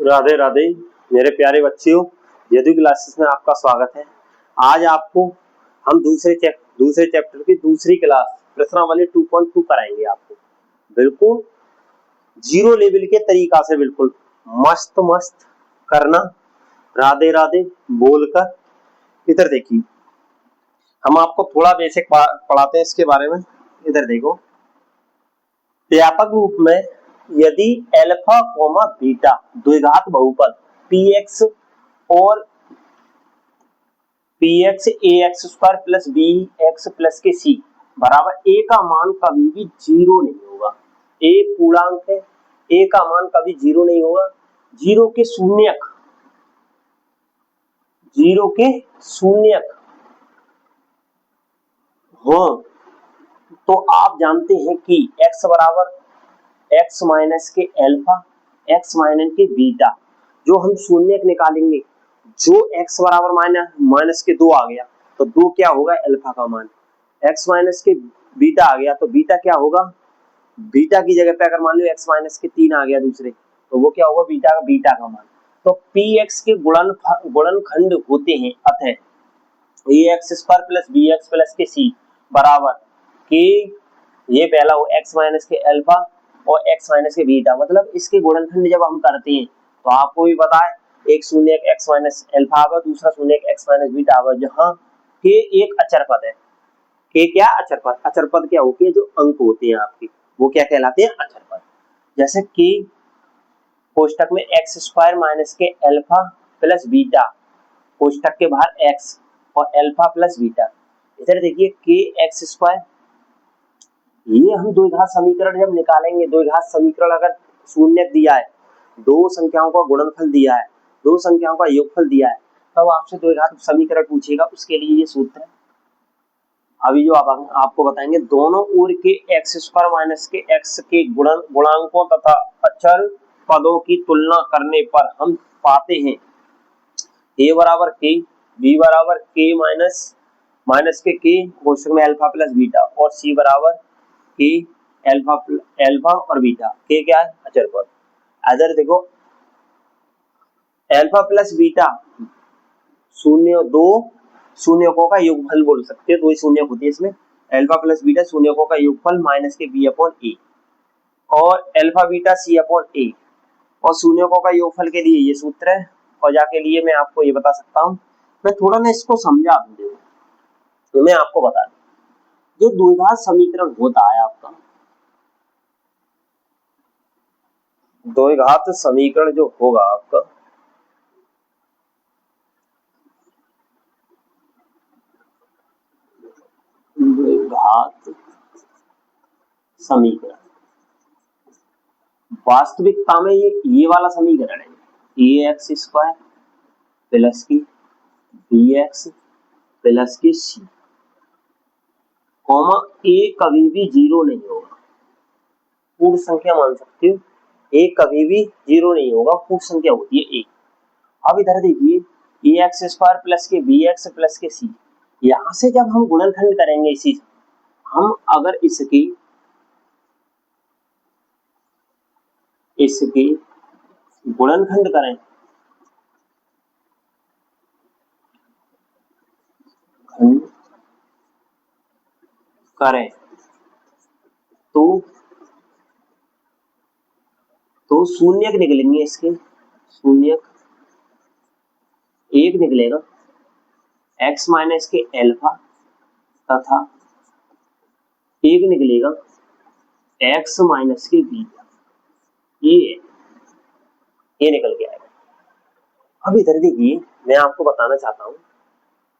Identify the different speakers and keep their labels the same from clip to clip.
Speaker 1: राधे राधे मेरे प्यारे बच्चों, यदु क्लासेस में आपका स्वागत है। आज आपको हम दूसरे चैप्टर की दूसरी क्लास प्रश्नावली 2.2 कराएंगे। आपको बिल्कुल जीरो लेवल के तरीका से बिल्कुल मस्त मस्त करना, राधे राधे बोलकर। इधर देखिए, हम आपको थोड़ा बेसिक पढ़ाते हैं इसके बारे में। इधर देखो, व्यापक रूप में यदि अल्फा कोमा बीटा द्विघात बहुपद px और px ax square plus bx plus के c बराबर a का मान कभी भी जीरो नहीं होगा। a पूर्णांक है, a का मान कभी जीरो नहीं होगा। जीरो के शून्यक हो तो आप जानते हैं कि x बराबर x माइनस के अल्फा, x माइनस के बीटा। जो हम शून्यक निकालेंगे, जो x बराबर माइनस के 2 आ गया तो 2 क्या होगा, अल्फा का मान। x माइनस के बीटा आ गया तो बीटा क्या होगा, बीटा की जगह पे अगर मान लो x माइनस के 3 आ गया दूसरे, तो वो क्या होगा, बीटा का मान। तो px के गुणनखंड होते हैं, अतः ax square plus bx plus के c बराबर के, ये पहला हो x माइनस के अल्फा और x माइनस के बीटा। मतलब इसके गुणनखंड जब हम करते हैं तो आपको भी पता है, एक शून्य x माइनस अल्फा आगा, दूसरा शून्य x माइनस बीटा आगा, जहां के एक अचर पद है। के क्या अचर पद, अचर पद क्या होते हैं, जो अंक होते हैं आपके, वो क्या कहलाते हैं, अचर पद। जैसे कि कोष्टक में एक्स स्क्वायर माइनस के अल्फा प्लस बीटा, कोष्टक के बाहर x और अल्फा प्लस बीटा। इधर देखिए के एक्स स्क्वायर, ये हम द्विघात समीकरण जब निकालेंगे, द्विघात समीकरण अगर शून्य दिया है, दो संख्याओं का गुणनफल दिया है, दो संख्याओं का योगफल दिया है, तब आपसे द्विघात समीकरण पूछेगा, उसके लिए ये सूत्र है। अभी जो आपको बताएंगे, दोनों ओर के एक्स स्क्वायर माइनस के एक्स के गुणांकों तथा अचर पदों की तुलना करने पर हम पाते हैं a बराबर k, b बराबर k माइनस के कोष्टक में अल्फा प्लस बीटा, और c बराबर k अल्फा और बीटा। k क्या है, अचर पद। इधर देखो, अल्फा प्लस बीटा दो शून्यकों का योगफल बोल सकते हैं, दो ही शून्यक होती है इसमें। अल्फा प्लस बीटा शून्यकों का योगफल माइनस के b अपॉन a, और alpha beta c upon a, और शून्यकों का योगफल के लिए ये सूत्र है। और जाके लिए मैं आपको ये बता सकता हूँ, मैं थोड़ा ना इसको समझा दूं, तो मैं आपको बता दूं, जो द्विघात समीकरण होता है आपका, द्विघात समीकरण जो होगा आपका, द्विघात समीकरण वास्तविकता में ये वाला समीकरण है, ए एक्स स्क्वायर प्लस की बी एक्स प्लस की सी, कॉमा ए कभी भी जीरो नहीं होगा। पूर्ण संख्या मान सकते हो, ए कभी भी जीरो नहीं होगा, पूर्ण संख्या होती है ए। अब इधर देखिए, ए एक्स स्क्वायर प्लस के बी एक्स प्लस के सी, यहां से जब हम गुणनखंड करेंगे, इसी हम अगर इसकी गुणनखंड करें तो शून्यक निकलेंगे, इसके शून्यक एक निकलेगा x माइनस के अल्फा, तथा एक निकलेगा x माइनस के बीटा, ये निकल के आएगा। अब इधर देखिए, मैं आपको बताना चाहता हूं,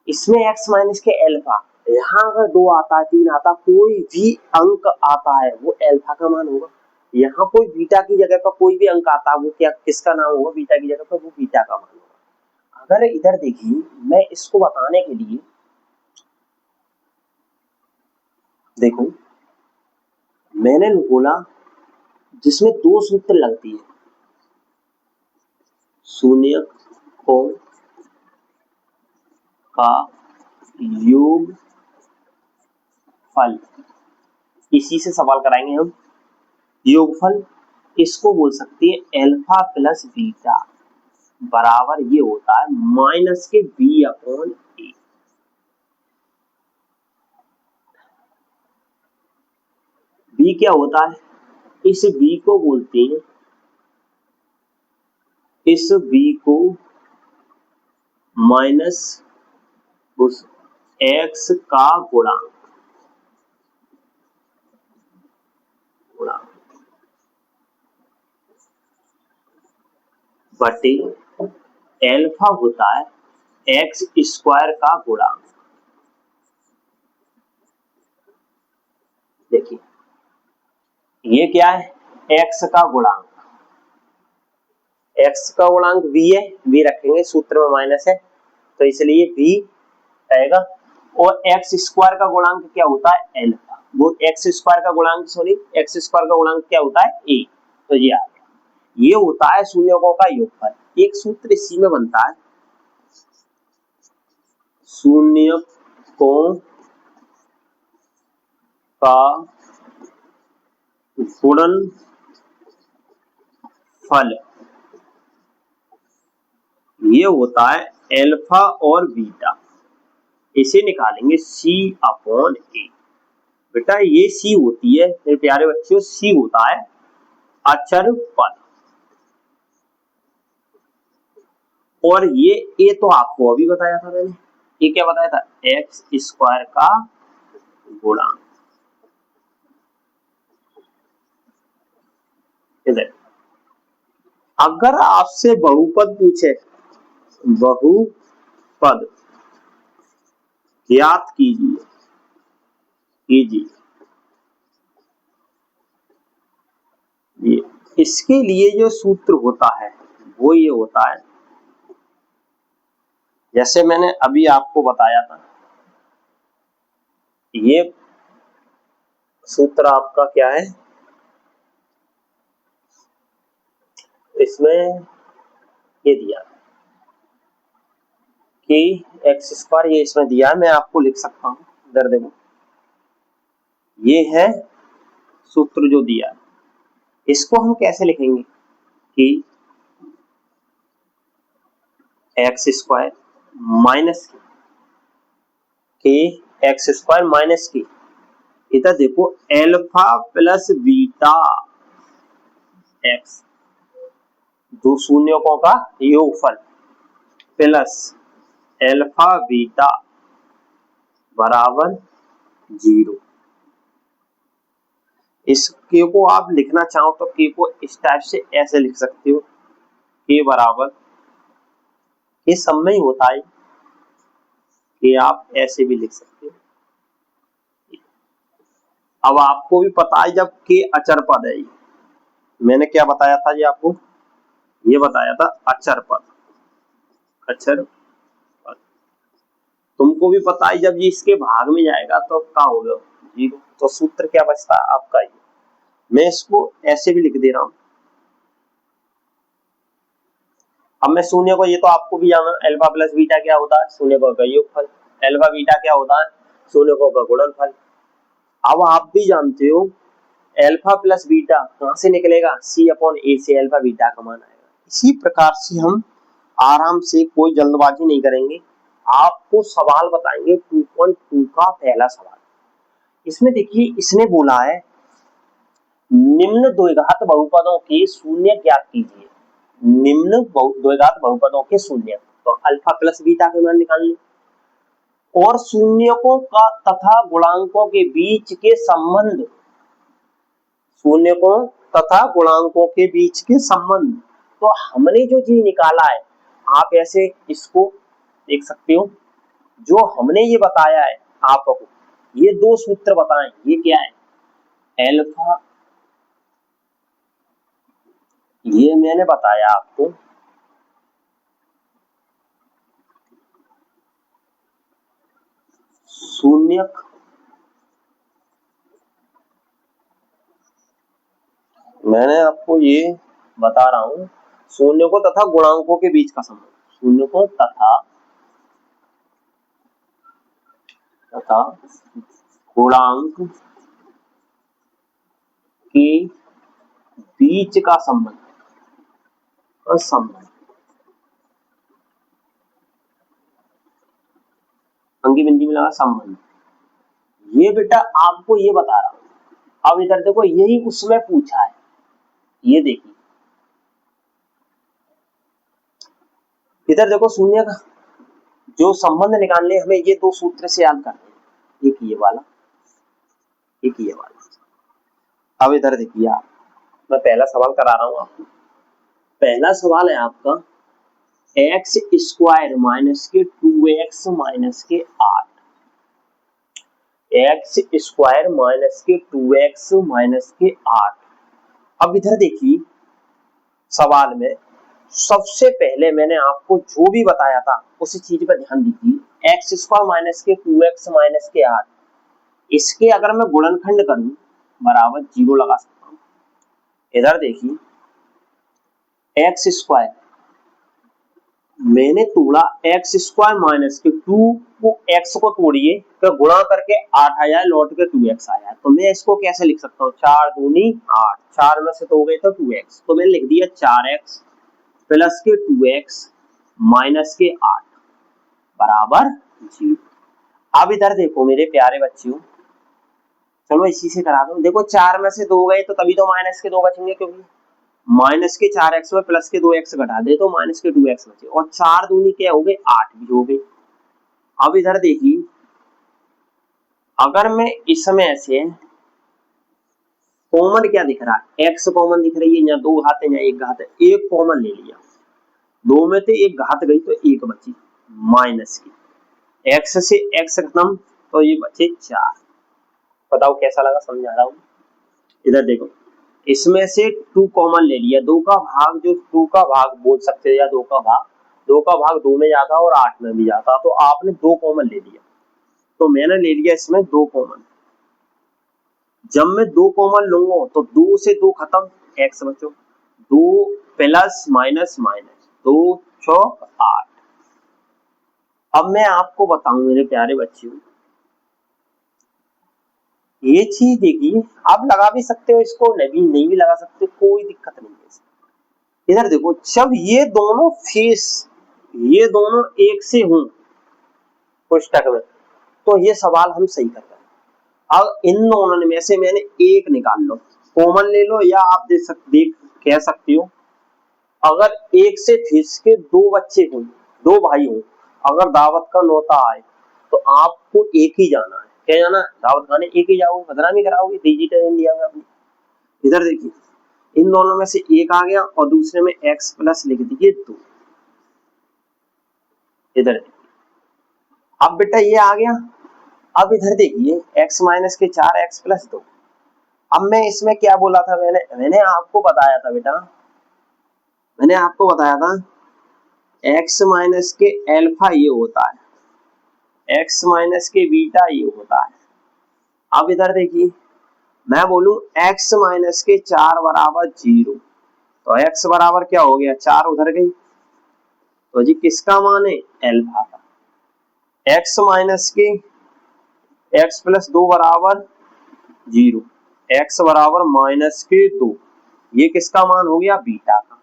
Speaker 1: इसमें x माइनस के अल्फा, यहाँ अगर 2 आता है, 3 आता, कोई भी अंक आता है, वो अल्फा का मान होगा। यहाँ कोई बीटा की जगह पर कोई भी अंक आता है, वो क्या, किसका नाम होगा, बीटा की जगह पर, वो बीटा का मान होगा। अगर इधर देखिए, मैं इसको बताने के लिए, देखो मैंने बोला जिसमें दो सूत्र लगती है, शून्यकों का योगफल, इसी से सवाल कराएंगे हम। योगफल इसको बोल सकते हैं अल्फा प्लस बीटा, बराबर ये होता है माइनस के बी अपॉन ए। बी क्या होता है, इस बी को बोलते हैं, इस बी को माइनस उस एक्स का गुणांक बटे एल्फा होता है एक्स स्क्वायर का गुणांक। देखिए ये क्या है, एक्स का गुणांक, एक्स का गुणांक v है, v रखेंगे सूत्र में माइनस है तो इसलिए v रहेगा, और एक्स स्क्वायर का गुणांक क्या होता है एल्फा, वो एक्स स्क्वायर का गुणांक सॉरी एक्स स्क्वायर का गुणांक क्या होता है a, तो ये आ गया, ये होता है शून्यकों का योगफल। एक सूत्र इसी में बनता है, शून्यकों का गुणनफल, ये होता है एल्फा और बीटा, इसे निकालेंगे c अपॉन ए। बेटा ये c होती है मेरे प्यारे बच्चों, c होता है अचर पद, और ये a तो आपको अभी बताया था मैंने, ये क्या बताया था, एक्स स्क्वायर का गुणांक। अगर आपसे बहुपद पूछे, बहुपद ज्ञात कीजिए, ये इसके लिए जो सूत्र होता है वो ये होता है, जैसे मैंने अभी आपको बताया था, ये सूत्र आपका क्या है, इसमें ये दिया कि एक्स स्क्वायर, ये इसमें दिया है, मैं आपको लिख सकता हूं, इधर देखो ये है सूत्र जो दिया है, इसको हम कैसे लिखेंगे कि एक्स स्क्वायर माइनस के एक्स स्क्वायर माइनस की, इधर देखो एल्फा प्लस बीटा एक्स, दो शून्यकों का योगफल प्लस एल्फा बीटा बराबर 0। इस के को आप लिखना चाहो तो के को इस टाइप से ऐसे लिख सकते हो, के बराबर, ये सब में ही होता है कि आप ऐसे भी लिख सकते हो। अब आपको भी पता है जब के अचर पद है, मैंने क्या बताया था जी आपको, ये बताया था अचर पद, अचर पद, तुमको भी पता है जब ये इसके भाग में जाएगा तो क्या होगा 0, तो सूत्र क्या बचता है आपका, ये मैं इसको ऐसे भी लिख दे रहा हूं। अब मैं शून्य को, ये तो आपको भी जाना, अल्फा प्लस बीटा क्या होता है, शून्यकों का योगफल, अल्फा बीटा क्या होता है, शून्यकों का गुणनफल। अब आप भी जानते हो अल्फा प्लस बीटा कहां से निकलेगा, c अपॉन ए से अल्फा बीटा का मान आएगा। इसी प्रकार से हम आराम से, कोई जल्दबाजी नहीं करेंगे, आपको सवाल बताएंगे 2.2 का पहला सवाल। इसमें देखिए इसने बोला है निम्न द्विघात बहुपदों के शून्य ज्ञात कीजिए, निम्न द्विघात बहुपदों के शून्य, तो अल्फा प्लस बीटा के मान निकालने, और शून्यकों का तथा गुणांकों के बीच के संबंध, शून्यकों तथा गुणांकों के बीच के संबंध, तो हमने जो चीज निकाला है, आप ऐसे इसको देख सकते हो, जो हमने ये बताया है आपको, ये दो सूत्र बताएं, ये क्या है, एल्फा, ये मैंने बताया आपको, शून्यक, मैंने आपको ये बता रहा हूं, शून्यकों तथा गुणांकों के बीच का संबंध, शून्यकों तथा गुणांक के बीच का संबंध, अंकी बिंदी में लगा संबंध। ये बेटा आपको ये बता रहा हूं। अब इधर देखो यही उसमें पूछा है, ये देखिए इधर देखो शून्य का जो संबंध निकालने हमें ये दो सूत्र से याद करने हैं, एक ये वाला एक ये वाला। अब इधर देखिए आप, मैं पहला सवाल करा रहा हूं आपको। पहला सवाल है आपका एक्स स्क्वायर माइनस के 2x माइनस के 8, एक्स स्क्वायर माइनस के 2x माइनस के 8। अब इधर देखिए सवाल में सबसे पहले मैंने आपको जो भी बताया था उसी चीज पर ध्यान दीजिए। एक्स स्क्वायर माइनस के 2x माइनस के 8, इसके अगर मैं गुणनखंड करूं बराबर 0 लगा सकता हूं। इधर देखिए एक्स स्क्वायर मैंने तोड़ा एक्स स्क्वायर माइनस के 2 को एक्स को तोड़िए तो गुणा करके 8 आया, लौट के 2x आया। तो मैं इसको कैसे लिख सकता हूँ, 4 दूनी 8, 4 में से 2 गए तो 2x, तो मैंने लिख दिया 4x प्लस के 2x माइनस के 8 बराबर 0। अब इधर देखो मेरे प्यारे बच्चों, चलो इसी से करा दो। देखो 4 में से 2 गए तो तभी तो माइनस के 2 बचेंगे, क्योंकि माइनस के 4x में प्लस के 2x घटा दे तो माइनस के 2x बचे, और 4 दूनी क्या हो गए 8 भी हो गए। अब इधर देखिए अगर मैं इसमें से कॉमन क्या दिख रहा है, x कॉमन दिख रही है, यहाँ 2 घात है यहाँ 1 घात है, एक कॉमन ले लिया, 2 में से 1 घात गई तो 1 बची माइनस की, x से x खत्म तो ये बचे 4। बताओ कैसा लगा, समझा रहा हूँ। इधर देखो इसमें से 2 कॉमन ले लिया, 2 का भाग जो 2 का भाग बोल सकते हैं या 2 का भाग 2 में जाता और 8 में भी जाता, तो आपने 2 कॉमन ले लिया, तो मैंने ले लिया इसमें 2 कॉमन। जब मैं 2 कॉमन लूंगा तो 2 से 2 खत्म, x बचो, 2 प्लस माइनस माइनस 2 चौक 8। अब मैं आपको बताऊं मेरे प्यारे बच्चों, ये चीज देखिए आप लगा भी सकते हो इसको, नहीं भी लगा सकते, कोई दिक्कत नहीं है। इधर देखो जब ये दोनों फेस ये दोनों एक से हों पुस्तक में तो ये सवाल हम सही कर रहे हैं। अब इन दोनों में से मैंने एक निकाल लो, कॉमन ले लो, या आप देख कह सकती हो अगर एक से फेस के 2 बच्चे हों, 2 भाई हों, अगर दावत का नौता आए तो आपको एक ही जाना है, क्या जाना, दावत खाने एक ही जाओगे, बदनामी कराओगे डिजिटल इंडिया में अपनी। इधर देखिए इन दोनों में से एक आ गया और दूसरे में x प्लस लिख दीजिए 2। इधर देखिए अब बेटा ये आ गया। अब इधर देखिए x माइनस के 4 x प्लस 2। अब मैं इसमें क्या बोला था, मैंने आपको बताया था बेटा, मैंने आपको बताया था x माइनस के अल्फा ये होता है, x माइनस के बीटा ये होता है। अब इधर देखिए मैं बोलूं x माइनस के 4 बराबर 0, तो x बराबर क्या हो गया, 4 उधर गई, तो जी किसका मान है, अल्फा का। x माइनस के x प्लस 2 बराबर 0, x बराबर माइनस के 2, ये किसका मान हो गया, बीटा का।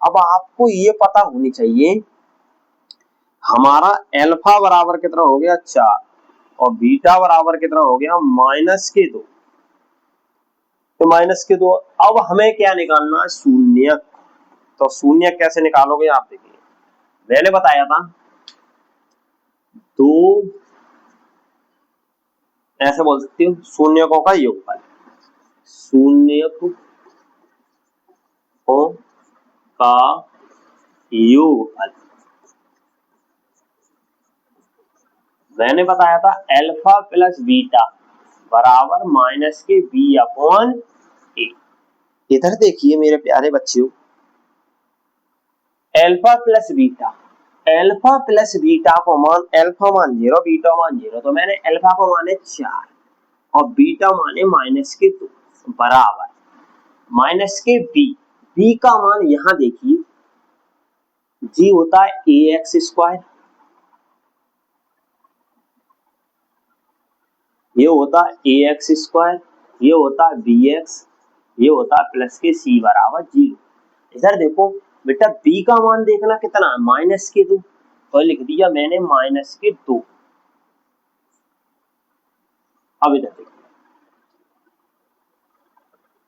Speaker 1: अब आपको ये पता होनी चाहिए हमारा अल्फा बराबर कितना हो गया 4 और बीटा बराबर कितना हो गया माइनस के 2, तो माइनस के 2। अब हमें क्या निकालना है, शून्य। तो शून्य कैसे निकालोगे आप देखिए, मैंने बताया था 2 ऐसे बोल सकते हो शून्यकों का योगफल, शून्यकों का योगफल। मैंने बताया था अल्फा प्लस बीटा बराबर माइनस के बी अपॉन ए। इधर देखिए मेरे प्यारे बच्चों alpha plus beta, alpha plus beta को मान, अल्फा मान 0 बीटा मान 0, तो मैंने अल्फा को माने 4 और बीटा माने माइनस के 2 बराबर माइनस के बी, बी का मान यहां देखिए जी होता है ए एक्स स्क्वायर, ये होता है ए एक्स स्क्वायर, ये होता है बी एक्स, ये होता है प्लस के सी बराबर 0। इधर देखो बेटा बी का मान देखना कितना है, माइनस के 2, तो लिख दिया मैंने माइनस के 2 अब इधर देखिए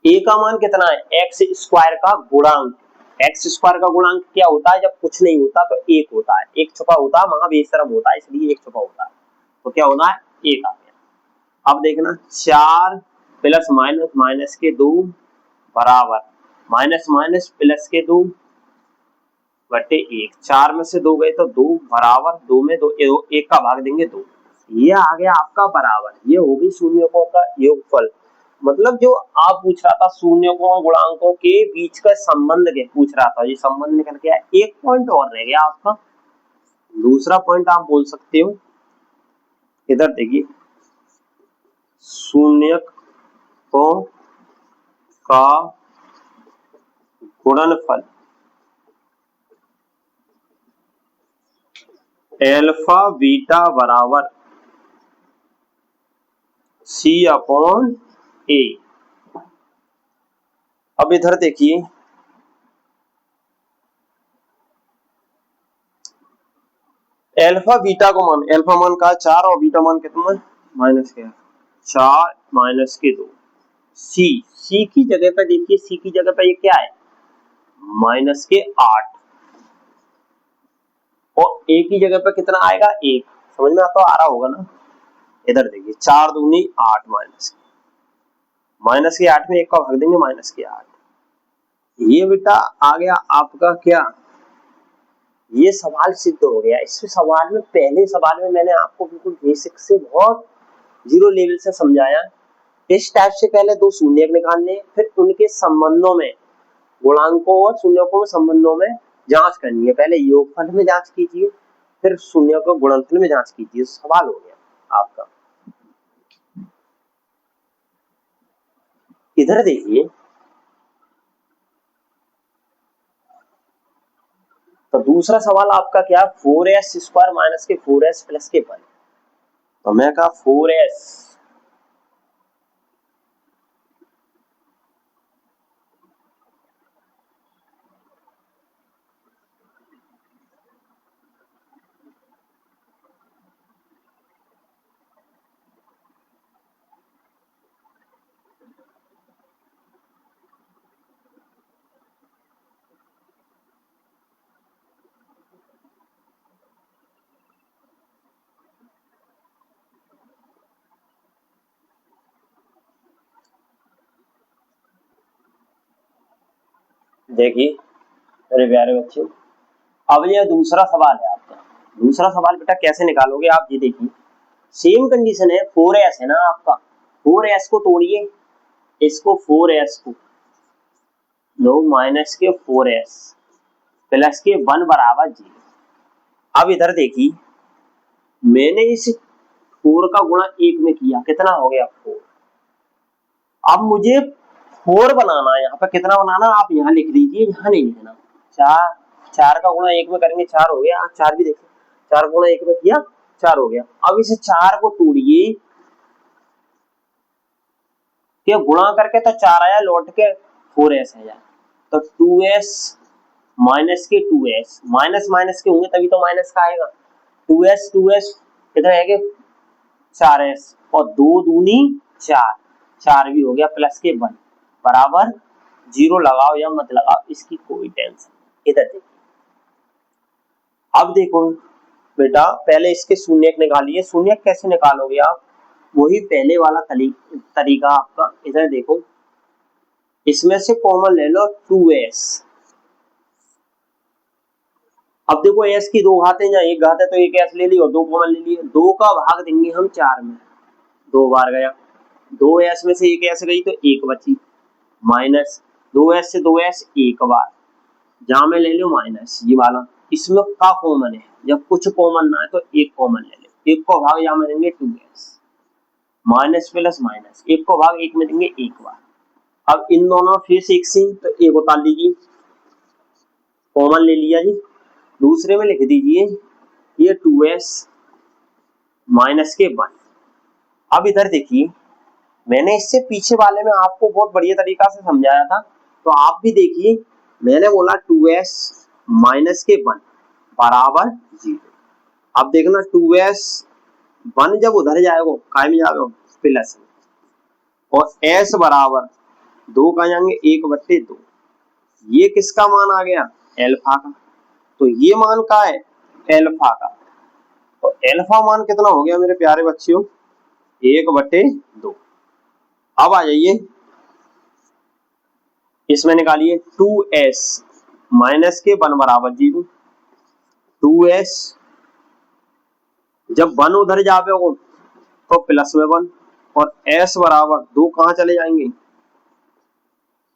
Speaker 1: ए का मान कितना है, एक्स स्क्वायर का गुणांक। एक्स स्क्वायर का गुणांक क्या होता है, जब कुछ नहीं होता तो एक होता है, एक छुपा होता है, महाबेशरम होता है, इसलिए एक छुपा होता है, तो क्या होना है, एक आ गया। अब देखना 4 प्लस माइनस माइनस के 2 बराबर माइनस माइनस प्लस के 2 बटे 1, 4 में से 2 गए तो 2 बराबर 2 में 2 1 का भाग देंगे 2, ये आ गया आपका बराबर। ये होगी शून्यकों का योगफल। मतलब जो आप पूछ रहा था शून्यकों और गुणांकों के बीच का संबंध के पूछ रहा था, ये संबंध निकल के आया। एक पॉइंट और रह गया आपका, दूसरा पॉइंट आप बोल सकते हो, इधर देखिए शून्यकों का गुणनफल एल्फा बीटा बराबर सी अपॉन ए। अब इधर देखिए एल्फा बीटा को मान, एल्फा मान का 4 और बीटा मान कितना है माइनस के 4 माइनस के 2। सी की जगह पे देखिए, सी की जगह पे ये क्या है माइनस के 8 और ए की जगह पे कितना आएगा 1। समझ में आता आ रहा होगा ना। इधर देखिए 4 दूनी 8 माइनस के 8 में 1 का भाग देंगे माइनस के 8। ये बेटा आ गया आपका क्या, ये सवाल सिद्ध हो गया। इस सवाल में पहले सवाल में मैंने आपको बिल्कुल बेसिक से बहुत जीरो लेवल से समझाया। इस टाइप से पहले दो शून्यक निकालने, फिर उनके संबंधों में गुणांकों और शून्यकों में संबंधों में जांच करनी है। पहले योगफल में जांच कीजिए, फिर शून्यकों गुणनफल में जांच कीजिए। सवाल हो गया आपका। इधर देखिए तो दूसरा सवाल आपका क्या, 4s स्क्वायर माइनस के 4s प्लस के 1। तो मैं कहा 4s देखिए मेरे प्यारे बच्चे, अब ये दूसरा सवाल है आपका। दूसरा सवाल बेटा कैसे निकालोगे आप, ये देखिए सेम कंडीशन है, 4s है ना आपका, 4s को तोड़िए, इसको 4s को लो माइनस के 4s प्लस के 1 बराबर 0। अब इधर देखिए मैंने इस 4 का गुणा 1 में किया, कितना हो गया 4। अब मुझे 4 बनाना है, यहाँ पे कितना बनाना आप यहाँ लिख दीजिए, यहाँ नहीं लिखना। 4 का गुणा 1 में करेंगे 4 हो गया, 4 भी देखिए 4 गुणा 1 में किया 4 हो गया। अब इसे 4 को तोड़िए, गुणा करके तो 4 आया, लौट के 4s आया, तो 2s माइनस के 2s, माइनस माइनस के होंगे तभी तो माइनस का आएगा। 2s कितना है 4s और 2 दूनी 4, 4 भी हो गया प्लस के 1 बराबर 0। लगाओ या मत लगाओ इसकी कोई टेंशन। इधर देखिए, अब देखो बेटा पहले इसके शून्यक निकालिए। शून्यक कैसे निकालोगे आप, वही पहले वाला तरीका आपका। इधर देखो इसमें से कॉमन ले लो 2s। अब देखो s की 2 घातें या 1 घात है तो एक s ले ली और 2 कॉमन ले लिए, 2 का भाग देंगे हम 4 में, 2 बार गया, 2s में से 1 s गई तो 1 बची, माइनस 2s से 2s 1 बार, जहां में ले लो माइनस ये वाला। इसमें का कॉमन है, जब कुछ कॉमन ना है तो 1 कॉमन ले लो, 1 को भाग जहां में देंगे 2s, माइनस प्लस माइनस 1 को भाग 1 में देंगे 1 बार। अब इन दोनों फिर से 1 से तो 1 उतार लीजिए, कॉमन ले लिया जी, दूसरे में लिख दीजिए ये 2s माइनस के 1। अब इधर देखिए मैंने इससे पीछे वाले में आपको बहुत बढ़िया तरीका से समझाया था, तो आप भी देखिए मैंने बोला 2s माइनस के 1 बराबर 0। अब देखना 2s 1 जब उधर जाएगा काय में जाएगा प्लस में, और s बराबर 2 कहाँ जाएंगे 1/2। ये किसका मान आ गया एल्फा का, तो ये मान का है एल्फा का, तो एल्फा मान कितना हो गया मेरे प्यारे बच्चों 1/2। अब आ जाइए इसमें निकालिए 2s माइनस के 1 बराबर 0, 2s जब 1 उधर जावे हो तो प्लस में 1, और s बराबर 2 कहाँ चले जाएंगे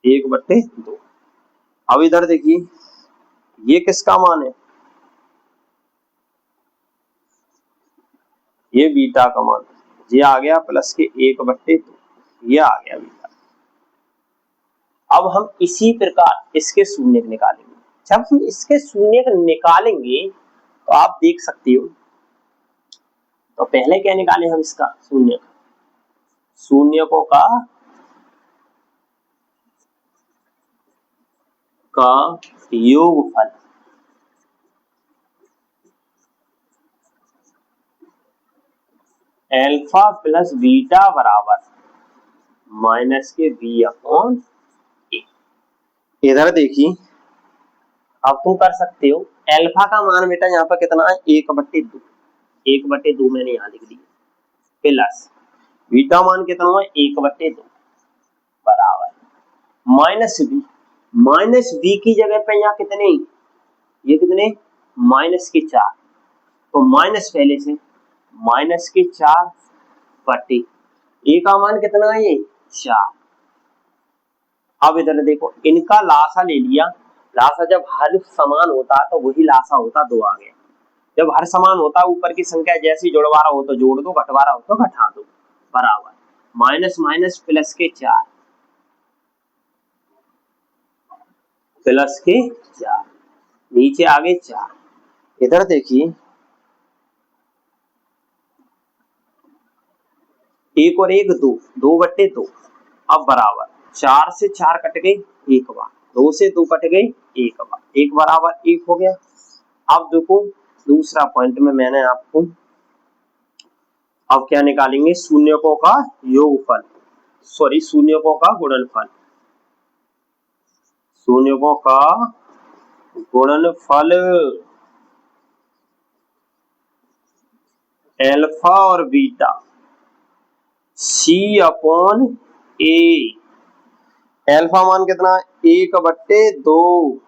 Speaker 1: 1/2। अब इधर देखिए ये किसका मान है, ये बीटा का मान, ये आ गया प्लस के 1/2, ये आ गया बीटा। अब हम इसी प्रकार इसके शून्य निकालेंगे। जब हम इसके शून्य निकालेंगे तो आप देख सकते हो, तो पहले क्या निकाले हम इसका शून्य का योगफल, एल्फा प्लस बीटा बराबर माइनस के b/a। इधर देखिए अब तुम कर सकते हो, एल्फा का मान बेटा यहाँ पर कितना है 1/2, 1/2 मैंने यहाँ लिख दिया, प्लस बीटा मान कितना है 1/2 बराबर माइनस बी की जगह पे यहाँ कितने, ये कितने -4, तो माइनस पहले से -4/, ए का मान कितना है ये 4। अब इधर देखो इनका लासा ले लिया, लासा जब हर समान होता है तो वही लासा होता 2 आ गया, जब हर समान होता है ऊपर की संख्या जैसी जुड़वा रहा हो तो जोड़ दो, घटवा रहा हो तो घटा दो, बराबर माइनस माइनस प्लस के 4, प्लस के 4, नीचे आगे 4। इधर देखिए 1 और 1 2, 2/2, अब बराबर 4 से 4 कट गए 1 बार, 2 से 2 कट गए 1 बार, 1 बराबर 1 हो गया। अब देखो दूसरा पॉइंट में मैंने आपको अब क्या निकालेंगे शून्यकों का योगफल, सॉरी शून्यकों का गुणनफल, शून्यकों का गुणनफल एल्फा और बीटा C/A। एल्फा मान कितना 1/2,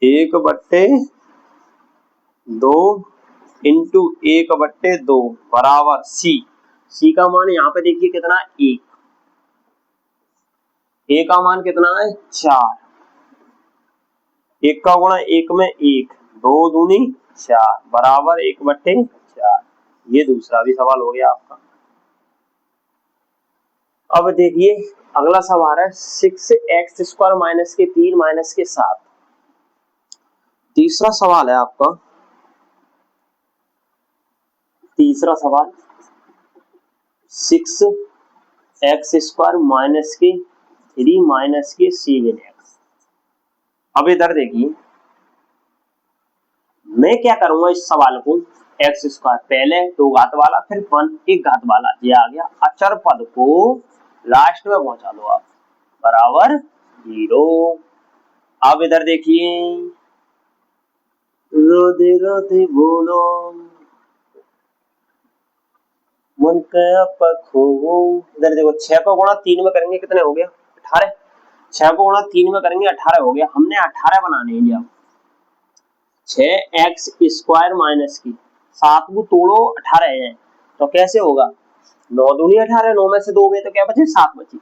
Speaker 1: 1/2 इंटू 1/2 बराबर C का मान यहाँ पे देखिए कितना 1, A का मान कितना है 4, 1 का गुणा 1 में 1, 2 दूनी 4 बराबर 1/4। ये दूसरा भी सवाल हो गया आपका। अब देखिए अगला सवाल है 6x² माइनस के 3 माइनस के 7। तीसरा सवाल है आपका, तीसरा सवाल 6x² माइनस के 3 माइनस के 7x। अब इधर देखिए मैं क्या करूंगा इस सवाल को, x² पहले 2 घात वाला फिर 1 घात वाला, ये आ गया अचर पद को लास्ट में पहुंचा दो आप, बराबर 0। अब इधर देखिए रोदे रोदे बोलो मन का पखो, इधर देखो 6 को गुणा 3 में करेंगे कितने हो गया 18, 6 को गुणा 3 में करेंगे 18 हो गया, हमने 18 बनाने हैं। अब 6x² माइनस की 7 को तोड़ो 18 है, तो कैसे होगा 9 दूनी 18, 9 में से 2 गए तो क्या बचे 7 बची,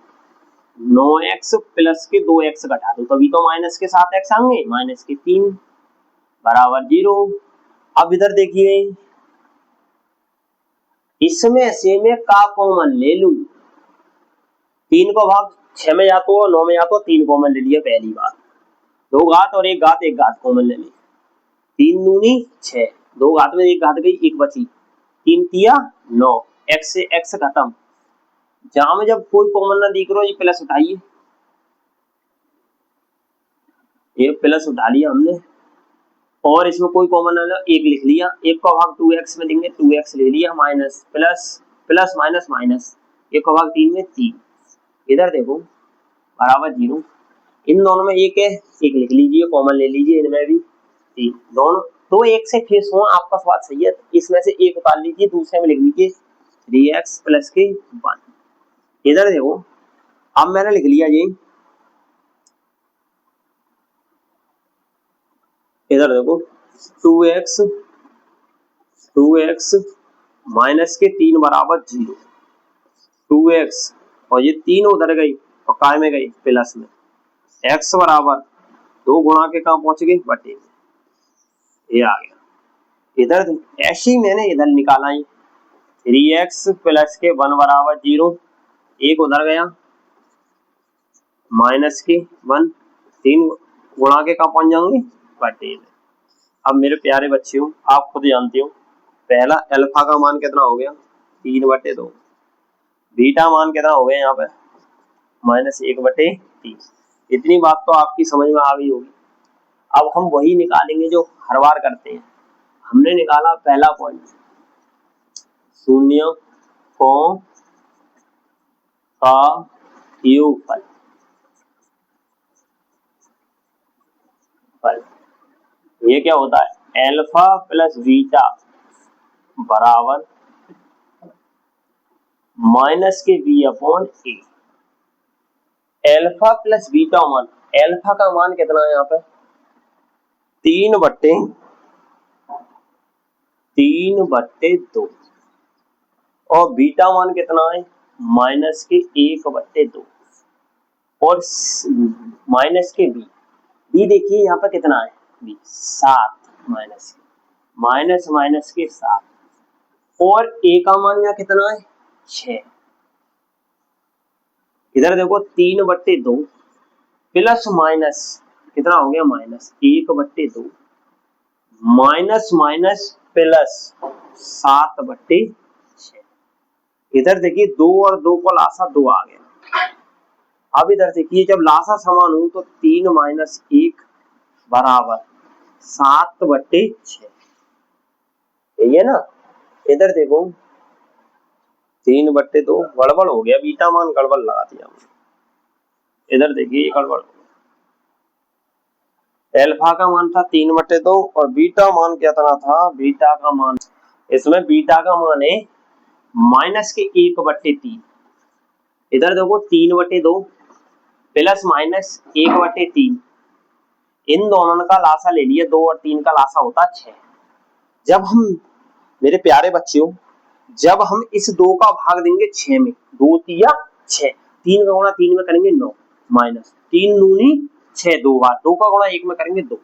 Speaker 1: 9x प्लस के 2x घटा दो तभी तो माइनस के 7x आएंगे, माइनस के 3 बराबर 0। अब इधर देखिए इसमें से मैं का कॉमन ले लूं, 3 को भाग 6 में जातो 9 में जातो 3 कॉमन ले लिया पहली बार, 2 घात और 1 घात 1 घात कॉमन ले ली, 3 दूनी 6, 2 घात में 1 घात गई 1 बची, 3 तिया 9, x से x खत्म, जहां में जब कोई कॉमन ना दिख रहा ये प्लस उठाइए, ये प्लस उठा लिया हमने, और इसमें कोई कॉमन ना एक लिख लिया, एक का भाग 2x में लेंगे 2x ले लिया, minus plus plus minus minus, एक का भाग 3 में 3, इधर देखो बराबर 0, इन दोनों में एक है, एक लिख लीजिए, कॉमन ले लीजिए, इनमें भी 3, दोनों तो एक से फेस हुआ, आपका बात सही है, इसमें से एक उतार लीजिए, दूसरे में लिख लीजिए 3x प्लस के 1, इधर देखो अब मैंने लिख लिया ये, इधर देखो 2x माइनस के 3 बराबर 0, 2x और ये 3 उधर गई और काय में गई प्लस में, x बराबर 2 गुणा के कहाँ पहुंच गए बटे में, ये आ गया। इधर ऐसे ही मैंने इधर निकाला ही 3x प्लस के 1 बराबर 0, एक उधर गया माइनस के 1, 3 गुणा के कहाँ पहुंच जाएंगे बटे में। अब मेरे प्यारे बच्चों आप खुद जानते हो, पहला अल्फा का मान कितना हो गया 3/2, बीटा मान कितना हो गया यहाँ पे -1/3, इतनी बात तो आपकी समझ में आ गई होगी। अब हम वही निकालेंगे जो हर बार करते हैं, हमने निकाला पहला पॉइंट 0 का योगफल, ये क्या होता है अल्फा प्लस बीटा बराबर माइनस के b अपॉन ए। अल्फा प्लस बीटा मान, अल्फा का मान कितना है यहाँ पे 3/2 और बीटा मान कितना है माइनस के 1/2 और माइनस के b देखिए यहाँ पे कितना है b 7 माइनस माइनस के 7 और a का मान यहाँ कितना है 6, इधर देखो 3/2 प्लस माइनस कितना हो गया -1/2 माइनस माइनस प्लस 7/6, इधर देखिए 2 और 2 को लासा 2 आ गया। अब इधर देखिए जब लासा समान हो तो 3 - 1 बराबर 7/6, यही है ना। इधर देखो 3/2 गड़बड़ हो गया, बीटा मान गड़बड़ लगा दिया हमने, इधर देखिए गड़बड़, अल्फा का मान था 3/2 और बीटा मान क्या था बीटा का मान, इसमें बीटा का मान है माइनस के 1/3, इधर देखो 3/2 प्लस माइनस 1/3, इन दोनों का लासा ले लिया 2 और 3 का लासा होता 6। जब हम मेरे प्यारे बच्चों जब हम इस 2 का भाग देंगे 6 में, 2 तिया 6, 3 का गुणा 3 में करेंगे 9 माइनस 3 दूनी 6, 2 बार 2 का गुणा 1 में करेंगे 2,